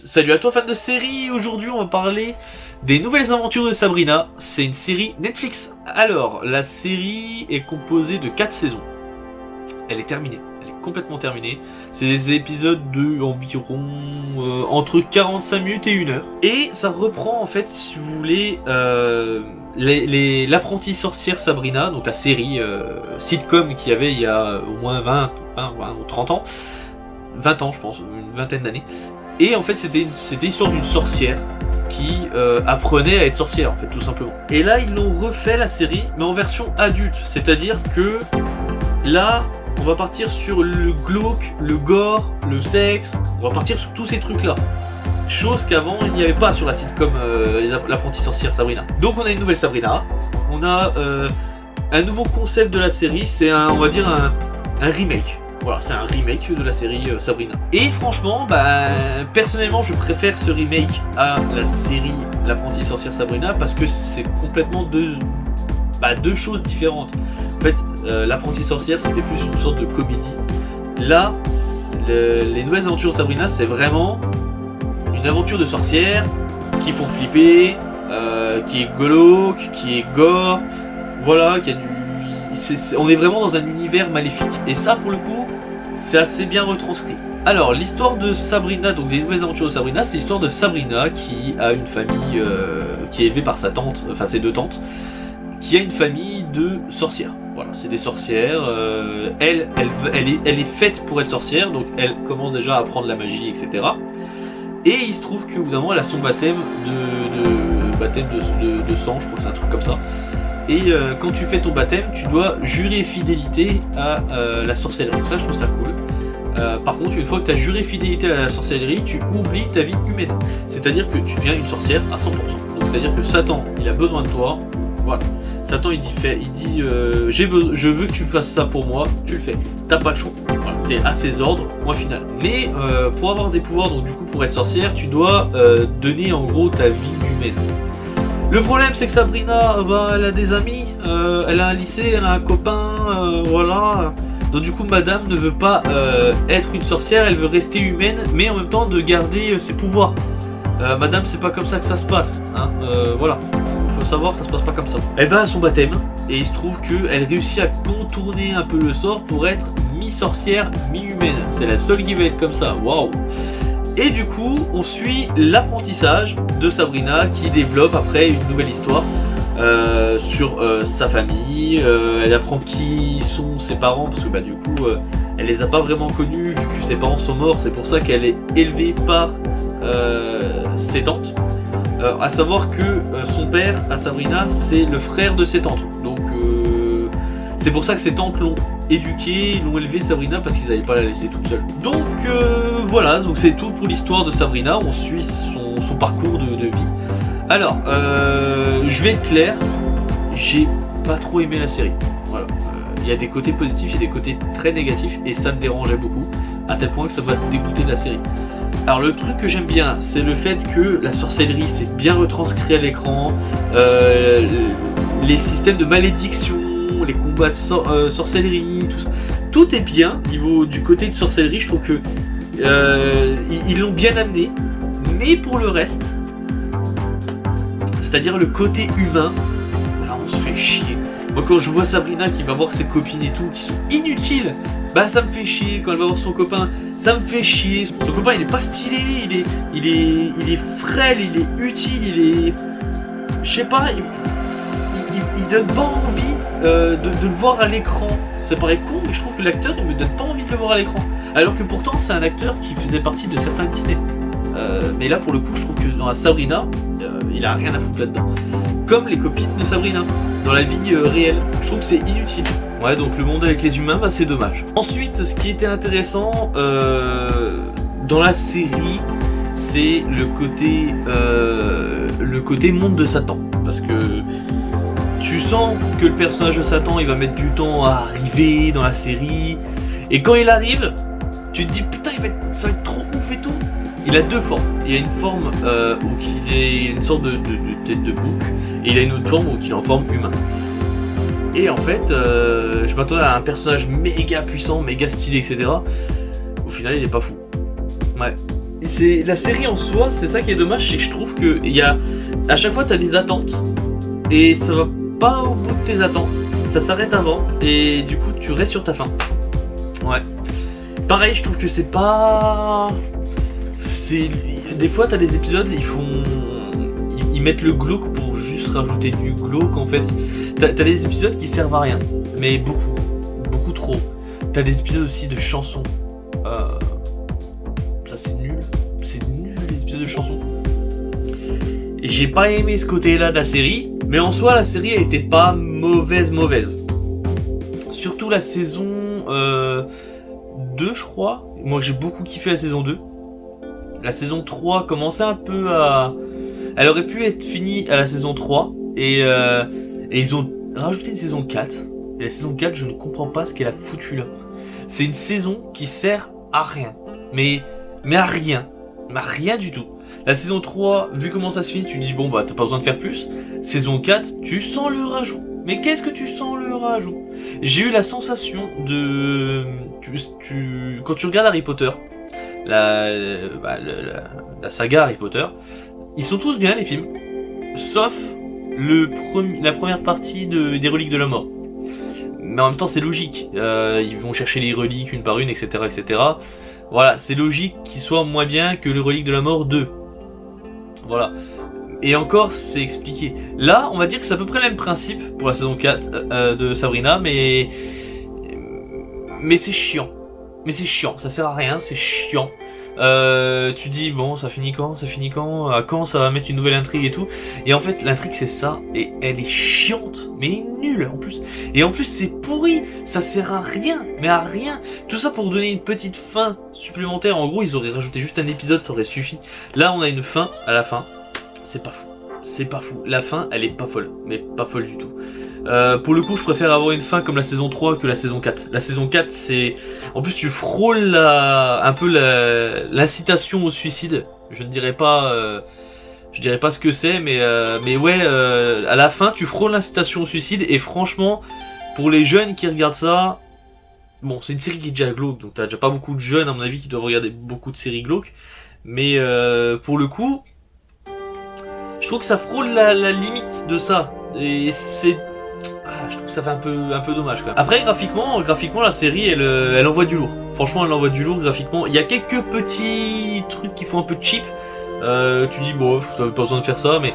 Salut à toi fan de série, aujourd'hui on va parler des nouvelles aventures de Sabrina, c'est une série Netflix. Alors, la série est composée de 4 saisons, elle est terminée, elle est complètement terminée. C'est des épisodes de environ entre 45 minutes et 1 heure. Et ça reprend en fait, si vous voulez, l'apprentie sorcière Sabrina, donc la série sitcom qu'il y avait il y a au moins 20 ou 30 ans, 20 ans je pense, une vingtaine d'années. Et en fait c'était l'histoire d'une sorcière qui apprenait à être sorcière en fait tout simplement. Et là ils l'ont refait la série mais en version adulte, c'est-à-dire que là on va partir sur le glauque, le gore, le sexe, on va partir sur tous ces trucs là. Chose qu'avant il n'y avait pas sur la sitcom l'apprentie sorcière Sabrina. Donc on a une nouvelle Sabrina, on a un nouveau concept de la série, c'est on va dire un remake. Voilà, c'est un remake de la série Sabrina. Et franchement, personnellement, je préfère ce remake à la série L'Apprentie Sorcière Sabrina parce que c'est complètement deux choses différentes. En fait, L'Apprentie Sorcière, c'était plus une sorte de comédie. Là, les nouvelles aventures de Sabrina, c'est vraiment une aventure de sorcière qui font flipper, qui est glauque, qui est gore. Voilà, qui a du... on est vraiment dans un univers maléfique. Et ça, pour le coup, c'est assez bien retranscrit. Alors, l'histoire de Sabrina, donc des nouvelles aventures de Sabrina, c'est l'histoire de Sabrina qui a une famille qui est élevée par sa tante, enfin ses deux tantes, qui a une famille de sorcières. Voilà, c'est des sorcières. Elle est faite pour être sorcière, donc elle commence déjà à apprendre la magie, etc. Et il se trouve qu'au bout d'un moment, elle a son baptême de sang, je crois que c'est un truc comme ça. Et quand tu fais ton baptême, tu dois jurer fidélité à la sorcellerie. Donc ça, je trouve ça cool. Par contre, une fois que tu as juré fidélité à la sorcellerie, tu oublies ta vie humaine. C'est-à-dire que tu deviens une sorcière à 100%. Donc c'est-à-dire que Satan, il a besoin de toi. Voilà. Satan, il dit je veux que tu fasses ça pour moi. Tu le fais. T'as pas le choix. Voilà. T'es à ses ordres. Point final. Mais pour avoir des pouvoirs, donc du coup pour être sorcière, tu dois donner en gros ta vie humaine. Le problème c'est que Sabrina, elle a des amis, elle a un lycée, elle a un copain, voilà. Donc du coup madame ne veut pas être une sorcière, elle veut rester humaine, mais en même temps de garder ses pouvoirs. Madame, c'est pas comme ça que ça se passe, hein, voilà. Il faut savoir, ça se passe pas comme ça. Elle va à son baptême, et il se trouve qu'elle réussit à contourner un peu le sort pour être mi-sorcière, mi-humaine. C'est la seule qui va être comme ça, waouh. Et du coup, on suit l'apprentissage de Sabrina qui développe après une nouvelle histoire sur sa famille. Elle apprend qui sont ses parents parce que du coup, elle les a pas vraiment connus vu que ses parents sont morts. C'est pour ça qu'elle est élevée par ses tantes. À savoir que son père, à Sabrina, c'est le frère de ses tantes. Donc c'est pour ça que ses tantes l'ont éduquée, l'ont élevée Sabrina parce qu'ils n'allaient pas la laisser toute seule. Donc voilà, donc c'est tout pour l'histoire de Sabrina. On suit son parcours de vie. Alors, je vais être clair, j'ai pas trop aimé la série. Voilà, il y a des côtés positifs, il y a des côtés très négatifs et ça me dérangeait beaucoup, à tel point que ça m'a dégoûté de la série. Alors le truc que j'aime bien, c'est le fait que la sorcellerie c'est bien retranscrit à l'écran, les systèmes de malédiction, les combats de sorcellerie, tout est bien niveau du côté de sorcellerie. Je trouve que ils l'ont bien amené, mais pour le reste, c'est-à-dire le côté humain, là on se fait chier. Moi quand je vois Sabrina qui va voir ses copines et tout, qui sont inutiles, ça me fait chier. Quand elle va voir son copain, ça me fait chier. Son copain il est pas stylé, il est frêle, il est utile, il est... Je sais pas, il donne pas envie de le voir à l'écran. Ça paraît con, mais je trouve que l'acteur ne me donne pas envie de le voir à l'écran. Alors que pourtant c'est un acteur qui faisait partie de certains Disney. Mais là pour le coup je trouve que dans la Sabrina, il a rien à foutre là-dedans. Comme les copines de Sabrina, dans la vie réelle. Je trouve que c'est inutile. Ouais, donc le monde avec les humains, c'est dommage. Ensuite, ce qui était intéressant dans la série, c'est le côté monde de Satan. Parce que tu sens que le personnage de Satan, il va mettre du temps à arriver dans la série. Et quand il arrive, tu te dis putain, ça va être trop ouf et tout. Il a deux formes. Il a une forme où il est une sorte de tête de bouc, et il a une autre forme où il est en forme humain. Et en fait, je m'attendais à un personnage méga puissant, méga stylé, etc. Au final, il est pas fou. Ouais. c'est la série en soi, c'est ça qui est dommage, c'est que je trouve que à chaque fois t'as des attentes et ça va pas au bout de tes attentes, ça s'arrête avant et du coup tu restes sur ta faim. Ouais. Pareil, je trouve que c'est pas, des fois t'as des épisodes, ils mettent le glauque pour juste rajouter du glauque en fait. T'as des épisodes qui servent à rien, mais beaucoup trop. T'as des épisodes aussi de chansons. Ça c'est nul les épisodes de chansons. Et j'ai pas aimé ce côté-là de la série, mais en soi la série elle était pas mauvaise. Surtout la saison 2 je crois. Moi j'ai beaucoup kiffé la saison 2. La saison 3 commençait un peu à... Elle aurait pu être finie à la saison 3 et ils ont rajouté une saison 4. Et la saison 4 je ne comprends pas ce qu'elle a foutu là. C'est une saison qui sert à rien. Mais à rien. Mais à rien du tout. La saison 3, vu comment ça se finit, tu te dis bon bah t'as pas besoin de faire plus. Saison 4, tu sens le rajout. Mais qu'est-ce que tu sens le rajout? J'ai eu la sensation de... Quand tu regardes Harry Potter, la saga Harry Potter, ils sont tous bien les films, sauf la première partie des reliques de la mort. Mais en même temps c'est logique, ils vont chercher les reliques une par une, etc. etc. Voilà, c'est logique qu'ils soient moins bien que les reliques de la mort 2. Voilà. Et encore, c'est expliqué. Là, on va dire que c'est à peu près le même principe pour la saison 4 de Sabrina, mais c'est chiant. Mais c'est chiant, ça sert à rien, c'est chiant. Tu dis bon, ça finit quand? À quand ça va mettre une nouvelle intrigue et tout? Et en fait, l'intrigue c'est ça, et elle est chiante, mais nulle en plus. Et en plus, c'est pourri, ça sert à rien, mais à rien. Tout ça pour donner une petite fin supplémentaire. En gros, ils auraient rajouté juste un épisode, ça aurait suffi. Là, on a une fin à la fin. C'est pas fou. C'est pas fou. La fin, elle est pas folle, mais pas folle du tout. Pour le coup, je préfère avoir une fin comme la saison 3 que la saison 4. La saison 4, c'est... En plus, tu frôles un peu l'incitation au suicide. Je ne dirais pas... Je dirais pas ce que c'est, mais ouais, à la fin, tu frôles l'incitation au suicide. Et franchement, pour les jeunes qui regardent ça... Bon, c'est une série qui est déjà glauque, donc t'as déjà pas beaucoup de jeunes, à mon avis, qui doivent regarder beaucoup de séries glauques. Mais pour le coup... Je trouve que ça frôle la limite de ça. Et c'est... je trouve que ça fait un peu dommage quand même. Après graphiquement la série elle envoie du lourd. Franchement elle envoie du lourd graphiquement. Il y a quelques petits trucs qui font un peu cheap. Tu dis bon t'as pas besoin de faire ça, mais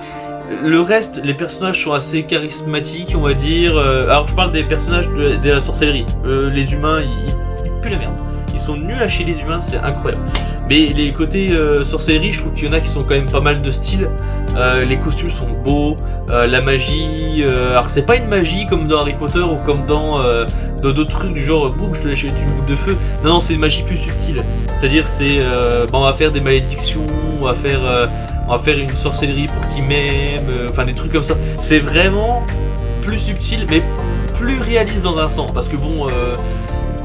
le reste, les personnages sont assez charismatiques on va dire. Alors je parle des personnages de la sorcellerie. Les humains ils puent la merde. Ils sont nuls à chier les humains, c'est incroyable. Mais les côtés sorcellerie, je trouve qu'il y en a qui sont quand même pas mal de style. Les costumes sont beaux, la magie... alors c'est pas une magie comme dans Harry Potter ou comme dans d'autres trucs du genre boum je te lâche une boule de feu. Non, c'est une magie plus subtile. C'est-à-dire c'est on va faire des malédictions, on va faire une sorcellerie pour qu'ils m'aiment, enfin des trucs comme ça. C'est vraiment plus subtil mais plus réaliste dans un sens. Parce que bon...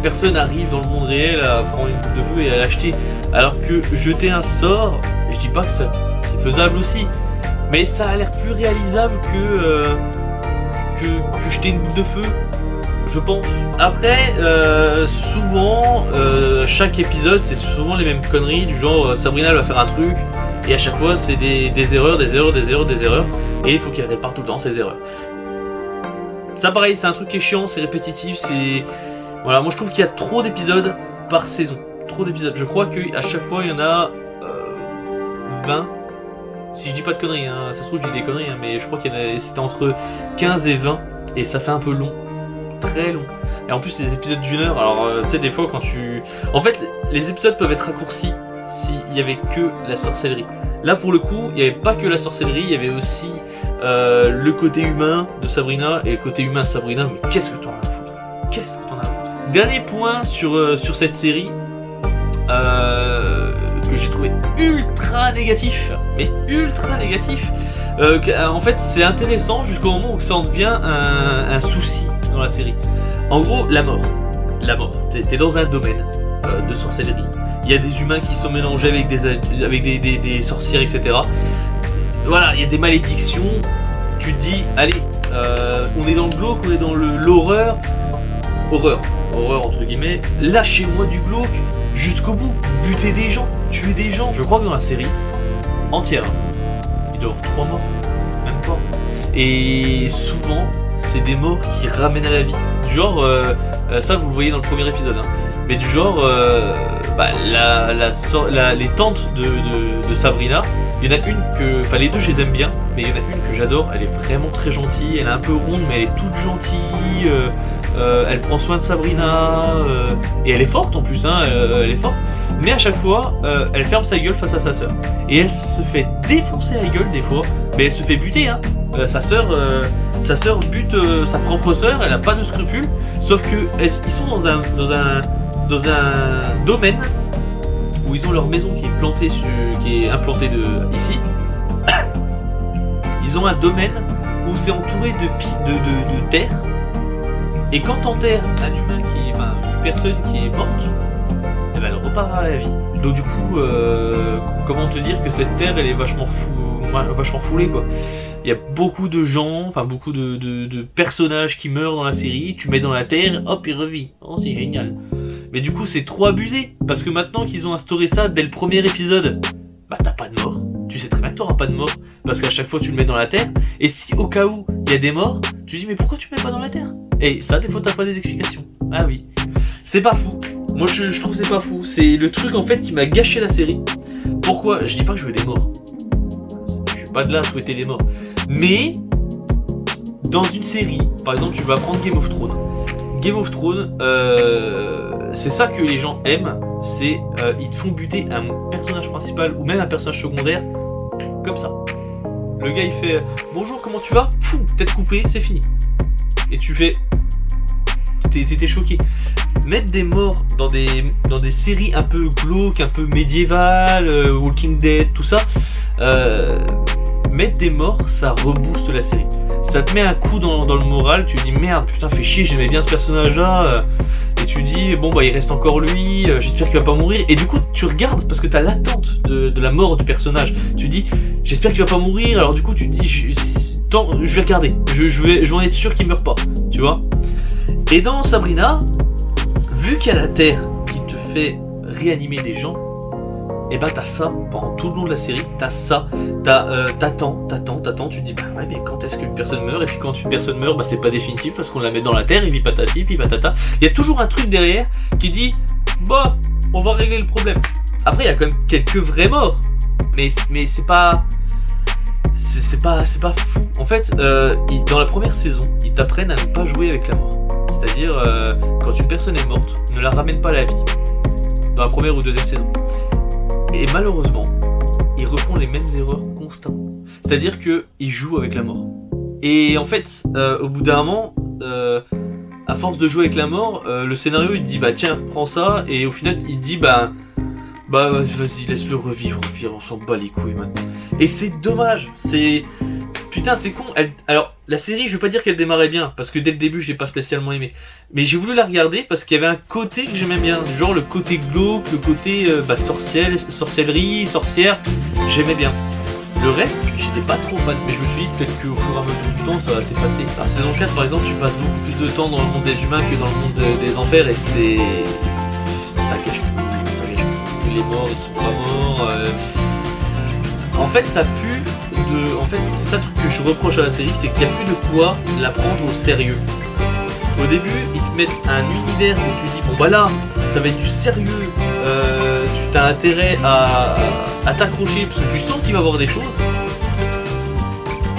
personne arrive dans le monde réel à prendre une boule de feu et à l'acheter. Alors que jeter un sort, je dis pas que c'est faisable aussi, mais ça a l'air plus réalisable que jeter une boule de feu, je pense. Après, souvent, chaque épisode, c'est souvent les mêmes conneries, du genre Sabrina elle va faire un truc, et à chaque fois c'est des erreurs, et il faut qu'elle répare tout le temps ces erreurs. Ça pareil, c'est un truc qui est chiant, c'est répétitif, c'est... Voilà, moi je trouve qu'il y a trop d'épisodes par saison. Trop d'épisodes. Je crois qu'à chaque fois il y en a 20. Si je dis pas de conneries, hein. Ça se trouve je dis des conneries, hein, mais je crois qu'il y en a, c'était entre 15 et 20. Et ça fait un peu long. Très long. Et en plus c'est des épisodes d'1 heure. Alors tu sais des fois quand tu... En fait les épisodes peuvent être raccourcis s'il y avait que la sorcellerie. Là pour le coup il n'y avait pas que la sorcellerie, il y avait aussi le côté humain de Sabrina. Et le côté humain de Sabrina, mais qu'est-ce que t'en as à foutre? Qu'est-ce que t'en as à foutre? Dernier point sur cette série que j'ai trouvé ultra négatif, mais ultra négatif. En fait, c'est intéressant jusqu'au moment où ça en devient un souci dans la série. En gros, la mort. T'es dans un domaine de sorcellerie. Il y a des humains qui sont mélangés avec des sorcières, etc. Voilà, il y a des malédictions. Tu te dis, allez, on est dans le glauque, on est dans l'horreur. Horreur entre guillemets, lâchez-moi du glauque, jusqu'au bout, buter des gens, tuer des gens. Je crois que dans la série entière, il doit y avoir 3 morts, même pas. Et souvent, c'est des morts qui ramènent à la vie. Du genre, ça vous le voyez dans le premier épisode, hein. Mais du genre, les tantes de Sabrina, il y en a une que, enfin les deux je les aime bien, mais il y en a une que j'adore, elle est vraiment très gentille, elle est un peu ronde mais elle est toute gentille, elle prend soin de Sabrina, et elle est forte en plus, hein, elle est forte, mais à chaque fois, elle ferme sa gueule face à sa sœur. Et elle se fait défoncer la gueule des fois, mais elle se fait buter, hein. Sa sœur bute sa propre sœur, elle a pas de scrupules, sauf que ils sont dans un domaine où ils ont leur maison qui est implantée ici. Ils ont un domaine où c'est entouré de terre, et quand t'enterres une personne qui est morte, eh ben, elle repart à la vie. Donc du coup, comment te dire que cette terre elle est vachement foulée quoi. Il y a beaucoup de gens, beaucoup de personnages qui meurent dans la série, tu mets dans la terre, hop, il revit. Oh, c'est génial. Mais du coup, c'est trop abusé, parce que maintenant qu'ils ont instauré ça dès le premier épisode, bah t'as pas de mort. Tu sais très bien que t'auras pas de mort, parce qu'à chaque fois tu le mets dans la terre, et si au cas où il y a des morts, tu dis mais pourquoi tu le mets pas dans la terre? Et ça, des fois t'as pas des explications. Ah oui. C'est pas fou. Moi je trouve que c'est pas fou. C'est le truc en fait qui m'a gâché la série. Pourquoi? Je dis pas que je veux des morts. Je suis pas de là à souhaiter des morts. Mais dans une série, par exemple, tu vas prendre Game of Thrones. Game of Thrones, c'est ça que les gens aiment, c'est ils te font buter un personnage principal ou même un personnage secondaire comme ça. Le gars il fait bonjour, comment tu vas? Fou, tête coupée, c'est fini. Et tu fais, t'es choqué. Mettre des morts dans des séries un peu glauques, un peu médiévales, Walking Dead, tout ça. Mettre des morts, ça rebooste la série. Ça te met un coup dans le moral, tu te dis merde, putain, fais chier, j'aimais bien ce personnage-là. Et tu dis, bon, bah il reste encore lui, j'espère qu'il va pas mourir. Et du coup, tu regardes, parce que t'as l'attente de la mort du personnage. Tu dis, j'espère qu'il va pas mourir, alors du coup, tu te dis, je vais regarder, je vais être sûr qu'il meurt pas, tu vois. Et dans Sabrina, vu qu'il y a la terre qui te fait réanimer des gens, et bah t'as ça pendant tout le long de la série, t'as ça, t'attends, tu te dis bah ouais mais quand est-ce qu'une personne meurt, et puis quand une personne meurt bah c'est pas définitif parce qu'on la met dans la terre et puis patati puis patata. Il y a toujours un truc derrière qui dit bah on va régler le problème. Après il y a quand même quelques vrais morts, mais c'est pas fou. En fait dans la première saison ils t'apprennent à ne pas jouer avec la mort. C'est-à-dire quand une personne est morte, ne la ramène pas à la vie. Dans la première ou deuxième saison. Et malheureusement, ils refont les mêmes erreurs constamment. C'est-à-dire qu'ils jouent avec la mort. Et en fait, au bout d'un moment, à force de jouer avec la mort, le scénario il dit bah tiens, prends ça, et au final il dit bah vas-y, laisse-le revivre, puis on s'en bat les couilles maintenant. Et c'est dommage, putain, c'est con. Alors, la série, je veux pas dire qu'elle démarrait bien, parce que dès le début, je l'ai pas spécialement aimé. Mais j'ai voulu la regarder parce qu'il y avait un côté que j'aimais bien. Genre le côté glauque, le côté sorcellerie, sorcière, j'aimais bien. Le reste, j'étais pas trop fan, mais je me suis dit peut-être qu'au fur et à mesure du temps, ça va s'effacer. La saison 4, par exemple, tu passes beaucoup plus de temps dans le monde des humains que dans le monde des enfers, et ça gâche tout. Les morts, ils sont pas morts. En fait, c'est ça le truc que je reproche à la série, c'est qu'il n'y a plus de quoi la prendre au sérieux. Au début, ils te mettent un univers où tu dis bon bah là, ça va être du sérieux, tu as intérêt à t'accrocher parce que tu sens qu'il va y avoir des choses.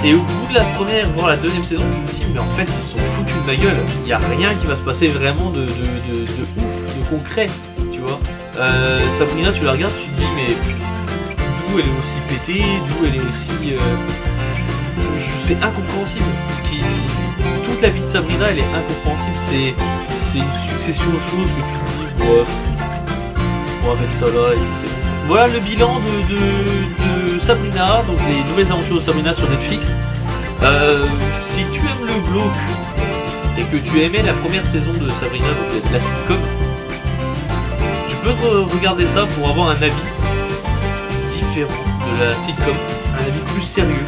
Et au bout de la première, voire la deuxième saison, tu te dis mais en fait ils sont foutus de ma gueule, il n'y a rien qui va se passer vraiment de ouf, de concret, tu vois. Sabrina, tu la regardes, tu te dis mais d'où elle est aussi pétée, d'où elle est aussi... c'est incompréhensible. Toute la vie de Sabrina, elle est incompréhensible. C'est une succession de choses que tu te dis, on va mettre ça là et c'est bon. Voilà le bilan de Sabrina, donc les nouvelles aventures de Sabrina sur Netflix. Si tu aimes le glauque et que tu aimais la première saison de Sabrina, donc la sitcom, tu peux regarder ça pour avoir un avis différent de la sitcom, un avis plus sérieux,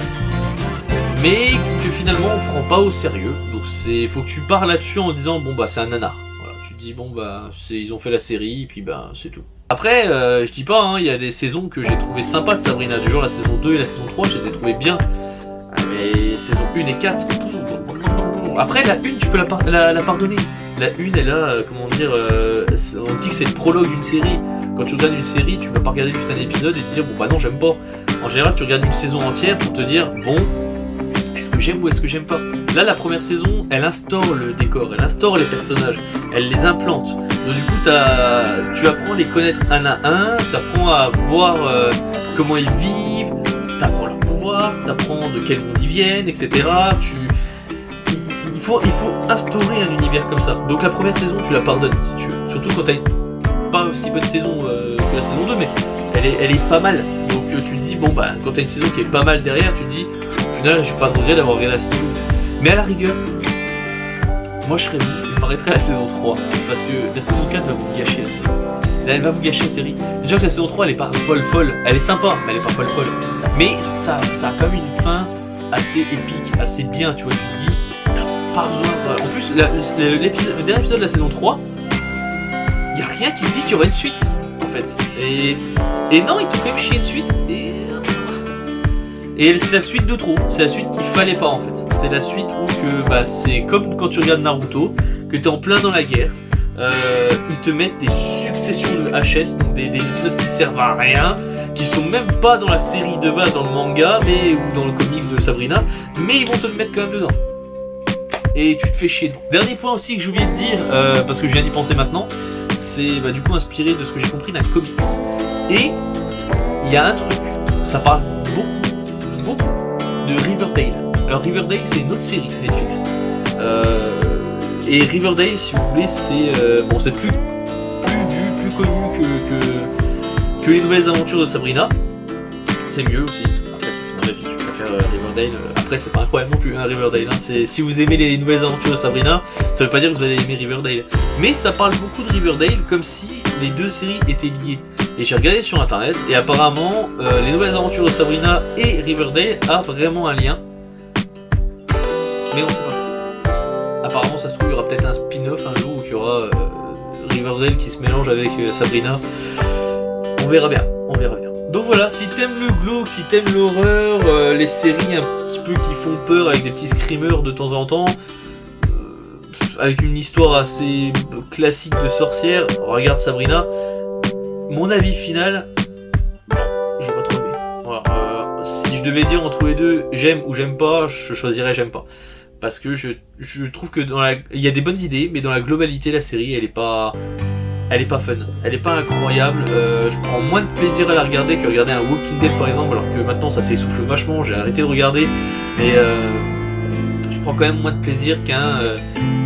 mais que finalement on prend pas au sérieux. Donc faut que tu pars là-dessus en disant bon bah c'est un nanar. Voilà, tu te dis bon bah ils ont fait la série et puis bah c'est tout. Après, je dis pas, il y a des saisons que j'ai trouvé sympas de Sabrina, du genre la saison 2 et la saison 3, je les ai trouvées bien. Mais saison 1 et 4, après la 1 tu peux la pardonner. La 1 elle a, comment dire, on dit que c'est le prologue d'une série. Quand tu regardes une série, tu vas pas regarder juste un épisode et te dire bon bah non j'aime pas. En général tu regardes une saison entière pour te dire bon, est-ce que j'aime ou est-ce que j'aime pas. Là la première saison, elle instaure le décor, elle instaure les personnages, elle les implante. Donc du coup tu apprends à les connaître un à un, tu apprends à voir comment ils vivent, tu apprends leur pouvoir, tu apprends de quel monde ils viennent, etc. Il faut instaurer un univers comme ça. Donc la première saison tu la pardonnes si tu veux. Surtout quand t'as pas aussi bonne saison que la saison 2, mais elle est pas mal. Donc tu te dis bon bah quand t'as une saison qui est pas mal derrière, tu te dis au final j'ai pas de regret d'avoir regardé la saison 2. Mais à la rigueur, moi je m'arrêterai à la saison 3 parce que la saison 4 va vous gâcher la série. Là, elle va vous gâcher la série. Déjà que la saison 3 elle est pas folle, elle est sympa mais elle est pas folle. Mais ça a quand même une fin assez épique, assez bien, tu vois, tu te dis pas besoin. En plus, le dernier épisode de la saison 3, y a rien qui dit qu'il y aura une suite, en fait. Et non, ils t'ont quand même chié une suite. Et c'est la suite de trop. C'est la suite qu'il fallait pas, en fait. C'est la suite où que, c'est comme quand tu regardes Naruto, que t'es en plein dans la guerre. Ils te mettent des successions de HS, donc des épisodes qui servent à rien, qui sont même pas dans la série de base, dans le manga, ou dans le comics de Sabrina, mais ils vont te le mettre quand même dedans. Et tu te fais chier. Dernier point aussi que j'ai oublié de dire, parce que je viens d'y penser maintenant, c'est du coup inspiré de ce que j'ai compris d'un comics. Et il y a un truc, ça parle beaucoup de Riverdale. Alors Riverdale c'est une autre série Netflix. Et Riverdale, si vous voulez, c'est plus vu, plus connu que les nouvelles aventures de Sabrina. C'est mieux aussi. Après c'est mon avis, je préfère Riverdale. Après c'est pas incroyable non plus Riverdale. Si vous aimez les nouvelles aventures de Sabrina, ça veut pas dire que vous allez aimer Riverdale. Mais ça parle beaucoup de Riverdale comme si les deux séries étaient liées. Et j'ai regardé sur internet et apparemment les nouvelles aventures de Sabrina et Riverdale a vraiment un lien. Mais on sait pas. Apparemment ça se trouve il y aura peut-être un spin-off un jour où il y aura Riverdale qui se mélange avec Sabrina. On verra bien. Donc voilà, si t'aimes le glauque, si t'aimes l'horreur, les séries un petit peu qui font peur avec des petits screamers de temps en temps, avec une histoire assez classique de sorcière, regarde Sabrina. Mon avis final, j'ai pas trop aimé. Voilà, si je devais dire entre les deux, j'aime ou j'aime pas, je choisirais j'aime pas. Parce que je trouve que il y a des bonnes idées, mais dans la globalité, la série, elle est pas fun. Elle est pas incroyable. Je prends moins de plaisir à la regarder que regarder un Walking Dead par exemple, alors que maintenant ça s'essouffle vachement, j'ai arrêté de regarder. Mais je prends quand même moins de plaisir qu'un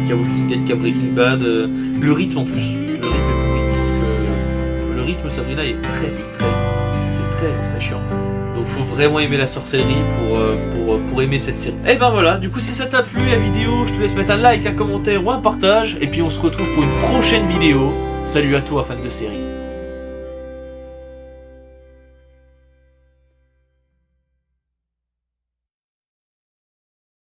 Walking Dead, qu'un Breaking Bad. Le rythme en plus. Le rythme est pourri. Le rythme Sabrina est très chiant. Donc faut vraiment aimer la sorcellerie pour aimer cette série. Et ben voilà, du coup si ça t'a plu la vidéo, je te laisse mettre un like, un commentaire ou un partage. Et puis on se retrouve pour une prochaine vidéo. Salut à toi fan de série.